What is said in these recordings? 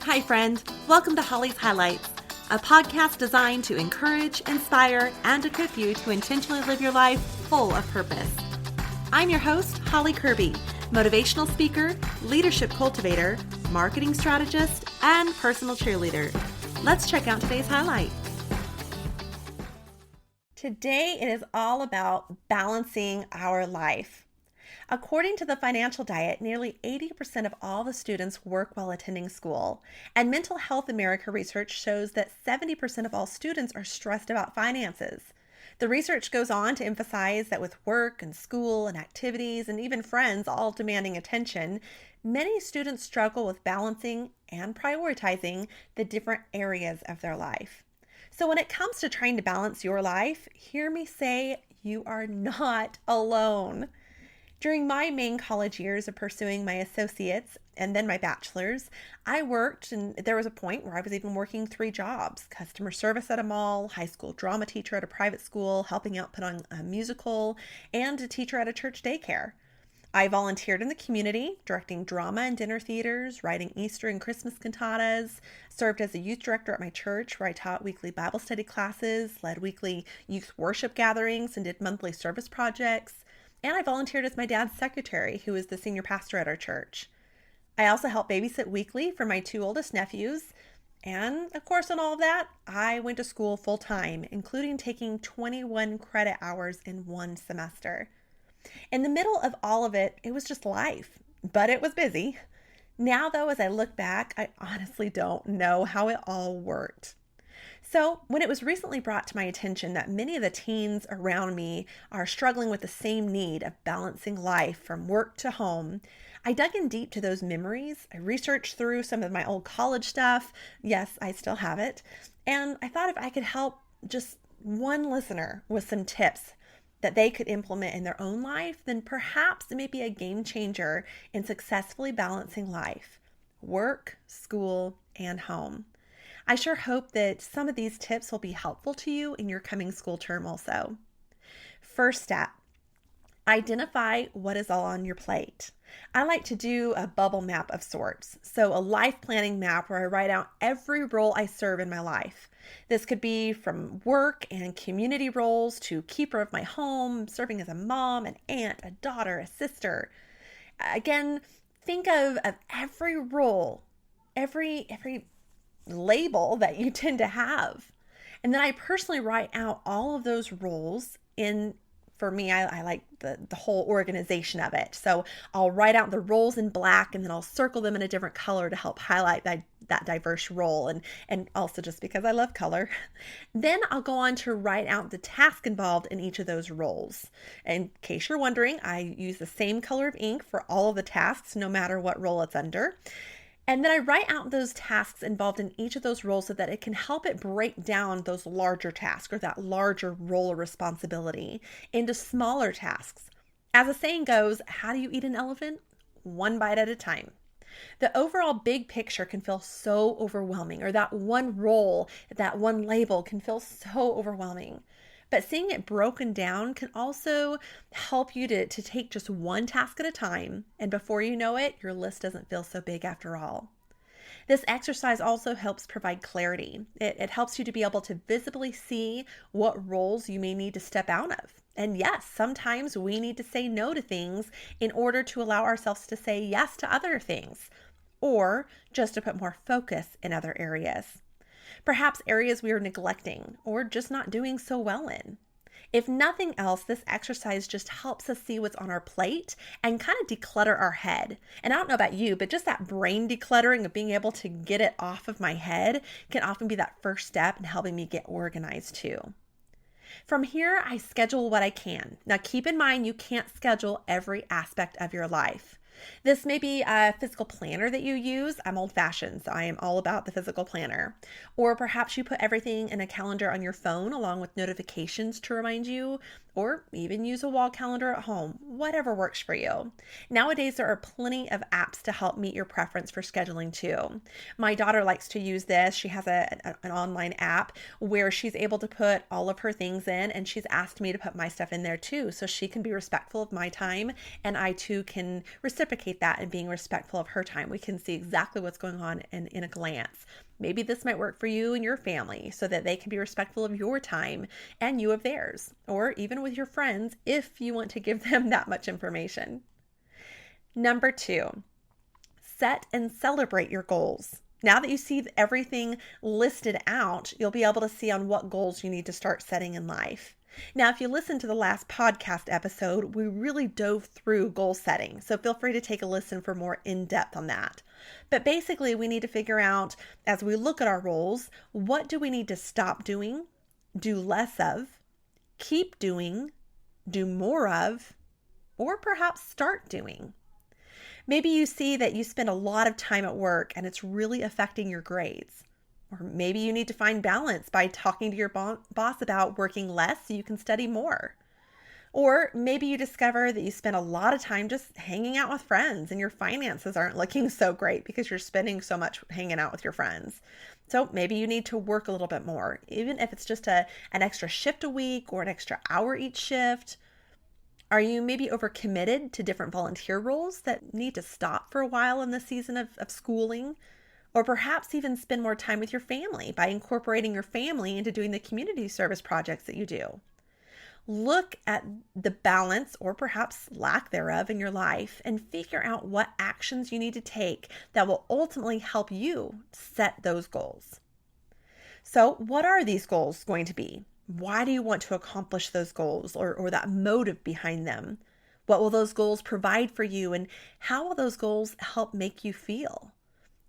Hi, friend. Welcome to Holly's Highlights, a podcast designed to encourage, inspire, and equip you to intentionally live your life full of purpose. I'm your host, Holly Kirby, motivational speaker, leadership cultivator, marketing strategist, and personal cheerleader. Let's check out today's highlight. Today, it is all about balancing our life. According to the Financial Diet, nearly 80% of all the students work while attending school. And Mental Health America research shows that 70% of all students are stressed about finances. The research goes on to emphasize that with work and school and activities and even friends all demanding attention, many students struggle with balancing and prioritizing the different areas of their life. So when it comes to trying to balance your life, hear me say you are not alone. During my main college years of pursuing my associates and then my bachelor's, I worked, and there was a point where I was even working 3 jobs: customer service at a mall, high school drama teacher at a private school, helping out put on a musical, and a teacher at a church daycare. I volunteered in the community, directing drama and dinner theaters, writing Easter and Christmas cantatas, served as a youth director at my church where I taught weekly Bible study classes, led weekly youth worship gatherings, and did monthly service projects. And I volunteered as my dad's secretary, who is the senior pastor at our church. I also helped babysit weekly for my 2 oldest nephews. And of course, in all of that, I went to school full time, including taking 21 credit hours in 1 semester. In the middle of all of it, it was just life, but it was busy. Now, though, as I look back, I honestly don't know how it all worked. So when it was recently brought to my attention that many of the teens around me are struggling with the same need of balancing life from work to home, I dug in deep to those memories. I researched through some of my old college stuff. Yes, I still have it. And I thought if I could help just one listener with some tips that they could implement in their own life, then perhaps it may be a game changer in successfully balancing life, work, school, and home. I sure hope that some of these tips will be helpful to you in your coming school term also. First step, identify what is all on your plate. I like to do a bubble map of sorts, so a life planning map where I write out every role I serve in my life. This could be from work and community roles to keeper of my home, serving as a mom, an aunt, a daughter, a sister. Again, think of every role, every label that you tend to have. And then I personally write out all of those roles in, for me, I like the whole organization of it. So I'll write out the roles in black and then I'll circle them in a different color to help highlight that diverse role, and also just because I love color. Then I'll go on to write out the task involved in each of those roles. In case you're wondering, I use the same color of ink for all of the tasks, no matter what role it's under. And then I write out those tasks involved in each of those roles so that it can help it break down those larger tasks or that larger role or responsibility into smaller tasks. As the saying goes, how do you eat an elephant? 1 bite at a time. The overall big picture can feel so overwhelming, or that one role, that one label can feel so overwhelming. But seeing it broken down can also help you to take just one task at a time. And before you know it, your list doesn't feel so big after all. This exercise also helps provide clarity. It helps you to be able to visibly see what roles you may need to step out of. And yes, sometimes we need to say no to things in order to allow ourselves to say yes to other things, or just to put more focus in other areas. Perhaps areas we are neglecting or just not doing so well in. If nothing else, this exercise just helps us see what's on our plate and kind of declutter our head. And I don't know about you, but just that brain decluttering of being able to get it off of my head can often be that first step in helping me get organized too. From here, I schedule what I can. Now, keep in mind, you can't schedule every aspect of your life. This may be a physical planner that you use. I'm old-fashioned, so I am all about the physical planner. Or perhaps you put everything in a calendar on your phone along with notifications to remind you. or even use a wall calendar at home, whatever works for you. Nowadays, there are plenty of apps to help meet your preference for scheduling too. My daughter likes to use this. She has an online app where she's able to put all of her things in, and she's asked me to put my stuff in there too, so she can be respectful of my time, and I too can reciprocate that in being respectful of her time. We can see exactly what's going on in a glance. Maybe this might work for you and your family so that they can be respectful of your time and you of theirs, or even with your friends if you want to give them that much information. Number 2, set and celebrate your goals. Now that you see everything listed out, you'll be able to see on what goals you need to start setting in life. Now, if you listen to the last podcast episode, we really dove through goal setting, so feel free to take a listen for more in-depth on that. But basically, we need to figure out, as we look at our goals, what do we need to stop doing, do less of, keep doing, do more of, or perhaps start doing. Maybe you see that you spend a lot of time at work and it's really affecting your grades. Or maybe you need to find balance by talking to your boss about working less so you can study more. Or maybe you discover that you spend a lot of time just hanging out with friends and your finances aren't looking so great because you're spending so much hanging out with your friends. So maybe you need to work a little bit more, even if it's just an extra shift a week or an extra hour each shift. Are you maybe overcommitted to different volunteer roles that need to stop for a while in the season of schooling? Or perhaps even spend more time with your family by incorporating your family into doing the community service projects that you do. Look at the balance or perhaps lack thereof in your life and figure out what actions you need to take that will ultimately help you set those goals. So, what are these goals going to be? Why do you want to accomplish those goals or that motive behind them? What will those goals provide for you, and how will those goals help make you feel?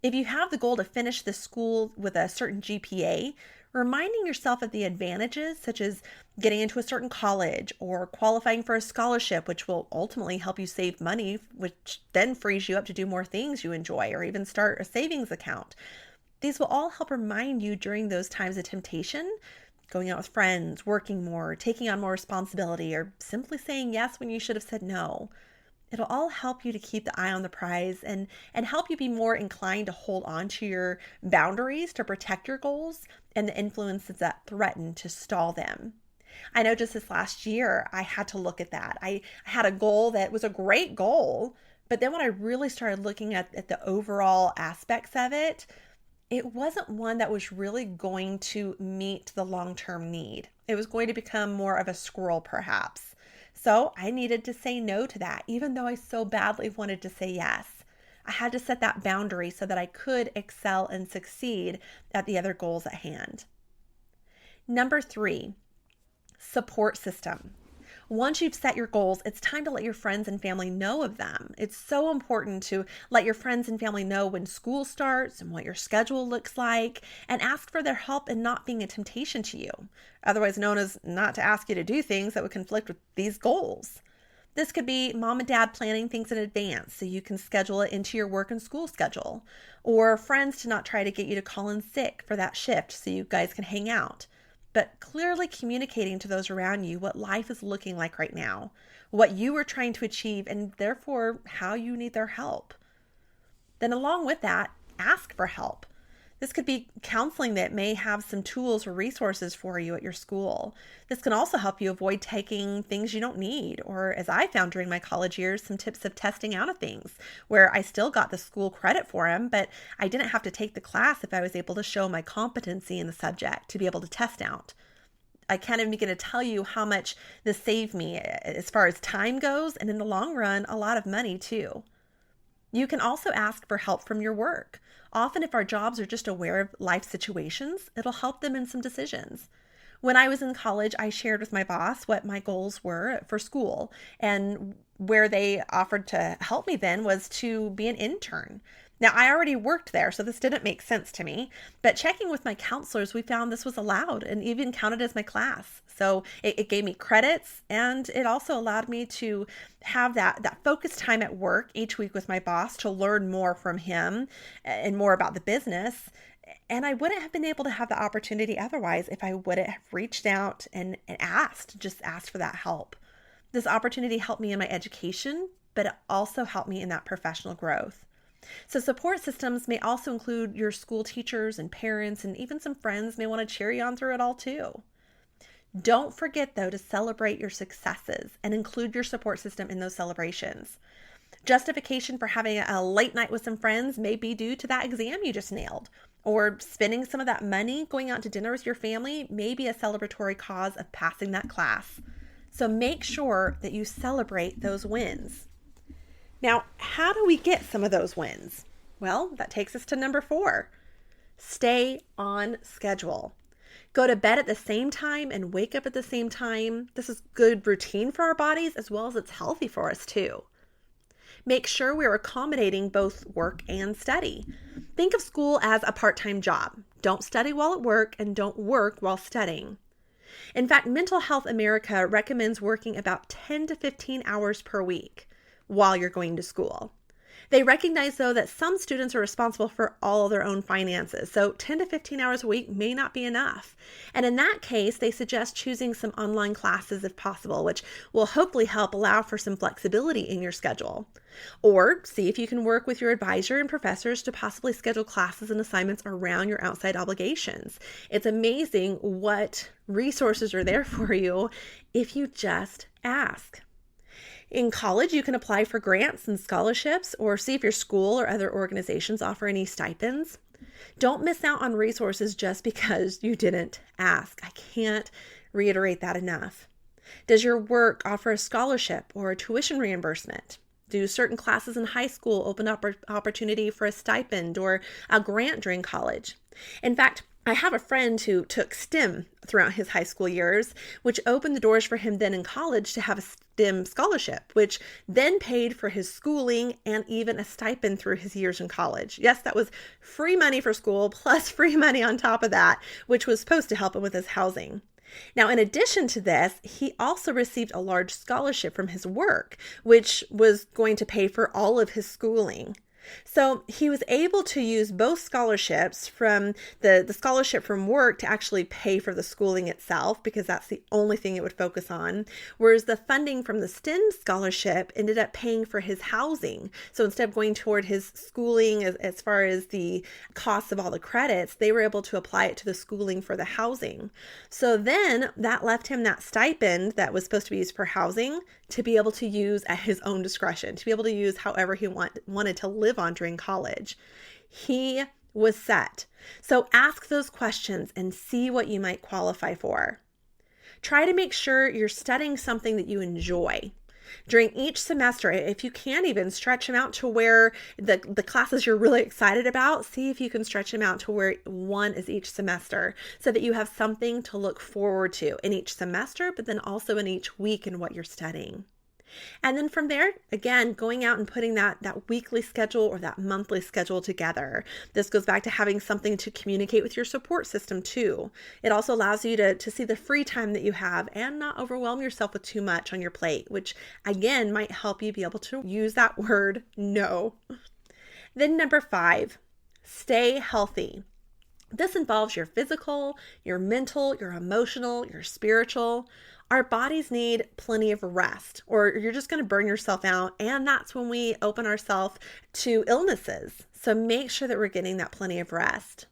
If you have the goal to finish the school with a certain GPA, reminding yourself of the advantages, such as getting into a certain college or qualifying for a scholarship, which will ultimately help you save money, which then frees you up to do more things you enjoy or even start a savings account. These will all help remind you during those times of temptation, going out with friends, working more, taking on more responsibility, or simply saying yes when you should have said no. It'll all help you to keep the eye on the prize and help you be more inclined to hold on to your boundaries to protect your goals and the influences that threaten to stall them. I know just this last year, I had to look at that. I had a goal that was a great goal, but then when I really started looking at the overall aspects of it, it wasn't one that was really going to meet the long-term need. It was going to become more of a squirrel, perhaps. So I needed to say no to that, even though I so badly wanted to say yes. I had to set that boundary so that I could excel and succeed at the other goals at hand. Number 3, support system. Once you've set your goals, it's time to let your friends and family know of them. It's so important to let your friends and family know when school starts and what your schedule looks like, and ask for their help in not being a temptation to you, otherwise known as not to ask you to do things that would conflict with these goals. This could be mom and dad planning things in advance so you can schedule it into your work and school schedule, or friends to not try to get you to call in sick for that shift so you guys can hang out. But clearly communicating to those around you what life is looking like right now, what you are trying to achieve, and therefore how you need their help. Then along with that, ask for help. This could be counseling that may have some tools or resources for you at your school. This can also help you avoid taking things you don't need, or as I found during my college years, some tips of testing out of things where I still got the school credit for them, but I didn't have to take the class if I was able to show my competency in the subject to be able to test out. I can't even begin to tell you how much this saved me as far as time goes, and in the long run, a lot of money too. You can also ask for help from your work. Often if our jobs are just aware of life situations, it'll help them in some decisions. When I was in college, I shared with my boss what my goals were for school, and where they offered to help me then was to be an intern. Now, I already worked there, so this didn't make sense to me, but checking with my counselors, we found this was allowed and even counted as my class. So it gave me credits, and it also allowed me to have that focused time at work each week with my boss to learn more from him and more about the business. And I wouldn't have been able to have the opportunity otherwise if I wouldn't have reached out and just asked for that help. This opportunity helped me in my education, but it also helped me in that professional growth. So support systems may also include your school teachers and parents, and even some friends may want to cheer you on through it all too. Don't forget, though, to celebrate your successes and include your support system in those celebrations. Justification for having a late night with some friends may be due to that exam you just nailed, or spending some of that money going out to dinner with your family may be a celebratory cause of passing that class. So make sure that you celebrate those wins. Now, how do we get some of those wins? Well, that takes us to number 4. Stay on schedule. Go to bed at the same time and wake up at the same time. This is good routine for our bodies as well as it's healthy for us too. Make sure we're accommodating both work and study. Think of school as a part-time job. Don't study while at work and don't work while studying. In fact, Mental Health America recommends working about 10 to 15 hours per week while you're going to school. They recognize, though, that some students are responsible for all of their own finances, so 10 to 15 hours a week may not be enough. And in that case, they suggest choosing some online classes if possible, which will hopefully help allow for some flexibility in your schedule. Or see if you can work with your advisor and professors to possibly schedule classes and assignments around your outside obligations. It's amazing what resources are there for you if you just ask. In college, you can apply for grants and scholarships or see if your school or other organizations offer any stipends. Don't miss out on resources just because you didn't ask. I can't reiterate that enough. Does your work offer a scholarship or a tuition reimbursement? Do certain classes in high school open up opportunity for a stipend or a grant during college? In fact, I have a friend who took STEM throughout his high school years, which opened the doors for him then in college to have a STEM scholarship, which then paid for his schooling and even a stipend through his years in college. Yes, that was free money for school plus free money on top of that, which was supposed to help him with his housing. Now, in addition to this, he also received a large scholarship from his work, which was going to pay for all of his schooling. So he was able to use both scholarships from the scholarship from work to actually pay for the schooling itself, because that's the only thing it would focus on. Whereas the funding from the STEM scholarship ended up paying for his housing. So instead of going toward his schooling as far as the cost of all the credits, they were able to apply it to the schooling for the housing. So then that left him that stipend that was supposed to be used for housing to be able to use at his own discretion, to be able to use however he wanted to live on during college. He was set. So ask those questions and see what you might qualify for. Try to make sure you're studying something that you enjoy. During each semester, if you can even stretch them out to where the classes you're really excited about, see if you can stretch them out to where one is each semester so that you have something to look forward to in each semester, but then also in each week in what you're studying. And then from there, again, going out and putting that weekly schedule or that monthly schedule together. This goes back to having something to communicate with your support system too. It also allows you to see the free time that you have and not overwhelm yourself with too much on your plate, which again might help you be able to use that word no. Then number 5, stay healthy. This involves your physical, your mental, your emotional, your spiritual. Our bodies need plenty of rest, or you're just going to burn yourself out. And that's when we open ourselves to illnesses. So make sure that we're getting that plenty of rest.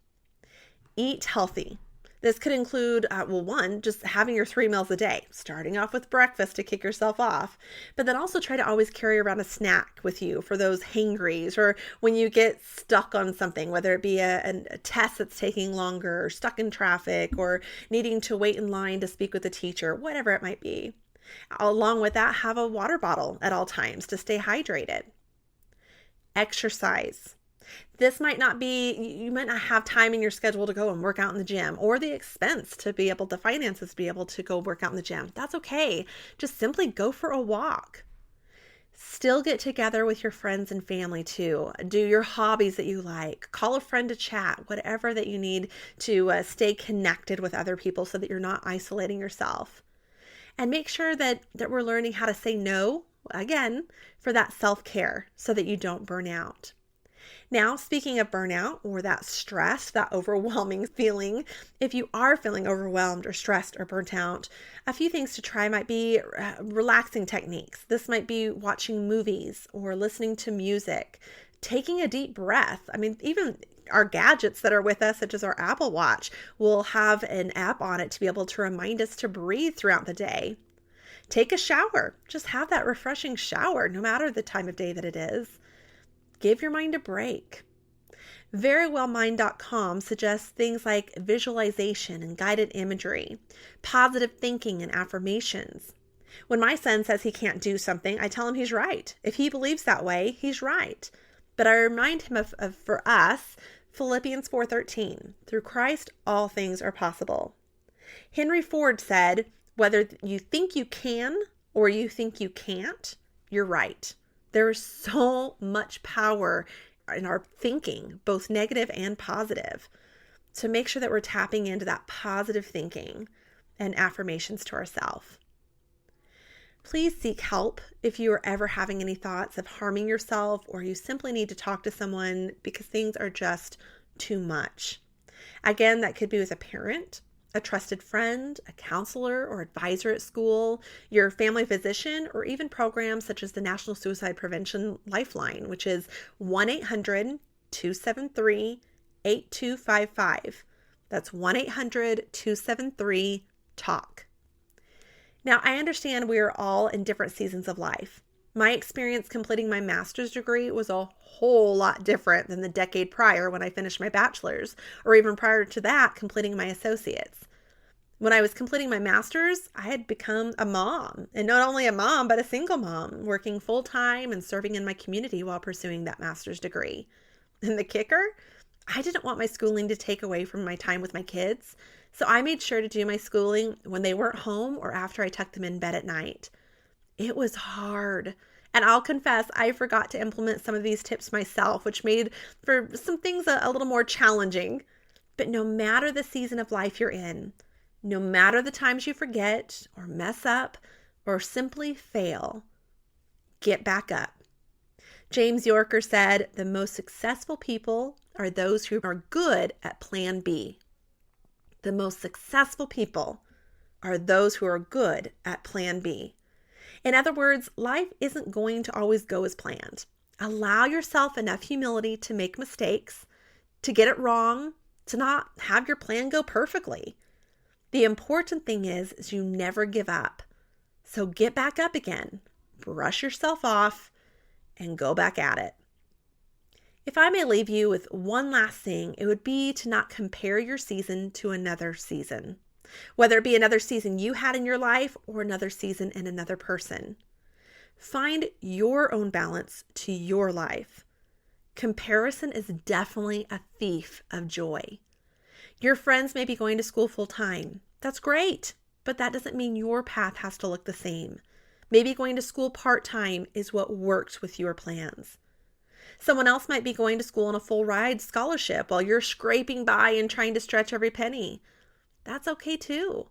Eat healthy. This could include, one, just having your 3 meals a day, starting off with breakfast to kick yourself off, but then also try to always carry around a snack with you for those hangries or when you get stuck on something, whether it be a test that's taking longer or stuck in traffic or needing to wait in line to speak with a teacher, whatever it might be. Along with that, have a water bottle at all times to stay hydrated. Exercise. This might not be, you might not have time in your schedule to go and work out in the gym or the expense to be able to finances to be able to go work out in the gym. That's okay. Just simply go for a walk. Still get together with your friends and family too. Do your hobbies that you like. Call a friend to chat, whatever that you need to stay connected with other people so that you're not isolating yourself. And make sure that we're learning how to say no, again, for that self-care so that you don't burn out. Now, speaking of burnout or that stress, that overwhelming feeling, if you are feeling overwhelmed or stressed or burnt out, a few things to try might be relaxing techniques. This might be watching movies or listening to music, taking a deep breath. I mean, even our gadgets that are with us, such as our Apple Watch, will have an app on it to be able to remind us to breathe throughout the day. Take a shower. Just have that refreshing shower, no matter the time of day that it is. Give your mind a break. Verywellmind.com suggests things like visualization and guided imagery, positive thinking and affirmations. When my son says he can't do something, I tell him he's right. If he believes that way, he's right. But I remind him of for us, Philippians 4:13, through Christ, all things are possible. Henry Ford said, whether you think you can or you think you can't, you're right. There is so much power in our thinking, both negative and positive. So make sure that we're tapping into that positive thinking and affirmations to ourselves. Please seek help if you are ever having any thoughts of harming yourself or you simply need to talk to someone because things are just too much. Again, that could be with a parent, a trusted friend, a counselor or advisor at school, your family physician, or even programs such as the National Suicide Prevention Lifeline, which is 1-800-273-8255. That's 1-800-273-TALK. Now, I understand we are all in different seasons of life. My experience completing my master's degree was a whole lot different than the decade prior when I finished my bachelor's, or even prior to that, completing my associate's. When I was completing my master's, I had become a mom, and not only a mom, but a single mom, working full-time and serving in my community while pursuing that master's degree. And the kicker? I didn't want my schooling to take away from my time with my kids, so I made sure to do my schooling when they weren't home or after I tucked them in bed at night. It was hard. And I'll confess, I forgot to implement some of these tips myself, which made for some things a little more challenging. But no matter the season of life you're in, no matter the times you forget or mess up or simply fail, get back up. James Yorker said, the most successful people are those who are good at plan B. The most successful people are those who are good at plan B. In other words, life isn't going to always go as planned. Allow yourself enough humility to make mistakes, to get it wrong, to not have your plan go perfectly. The important thing is you never give up. So get back up again, brush yourself off, and go back at it. If I may leave you with one last thing, it would be to not compare your season to another season, whether it be another season you had in your life or another season in another person. Find your own balance to your life. Comparison is definitely a thief of joy. Your friends may be going to school full time. That's great, but that doesn't mean your path has to look the same. Maybe going to school part-time is what works with your plans. Someone else might be going to school on a full ride scholarship while you're scraping by and trying to stretch every penny. That's okay too.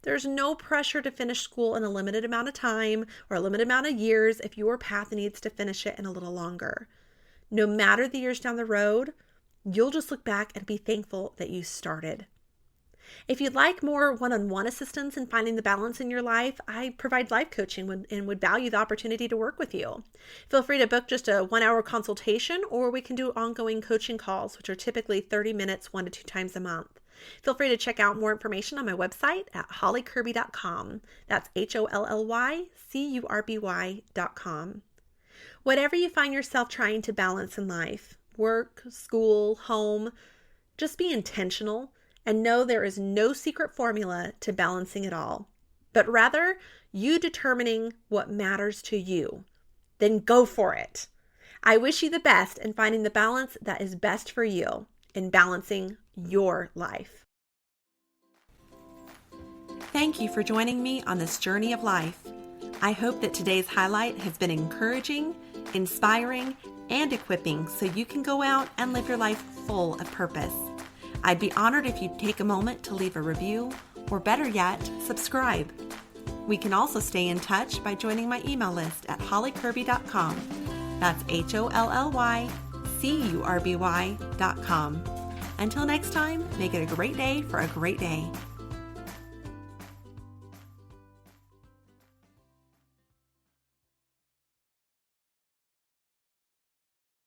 There's no pressure to finish school in a limited amount of time or a limited amount of years if your path needs to finish it in a little longer. No matter the years down the road, you'll just look back and be thankful that you started. If you'd like more one-on-one assistance in finding the balance in your life, I provide life coaching and would value the opportunity to work with you. Feel free to book just a 1-hour consultation, or we can do ongoing coaching calls, which are typically 30 minutes 1 to 2 times a month. Feel free to check out more information on my website at hollykirby.com. That's HOLLYCURBY.com. Whatever you find yourself trying to balance in life, work, school, home, just be intentional and know there is no secret formula to balancing it all, but rather you determining what matters to you. Then go for it. I wish you the best in finding the balance that is best for you in balancing your life. Thank you for joining me on this journey of life. I hope that today's highlight has been encouraging, inspiring, and equipping so you can go out and live your life full of purpose. I'd be honored if you'd take a moment to leave a review, or better yet, subscribe. We can also stay in touch by joining my email list at hollykirby.com. That's HOLLYCURBY.com. Until next time, make it a great day for a great day.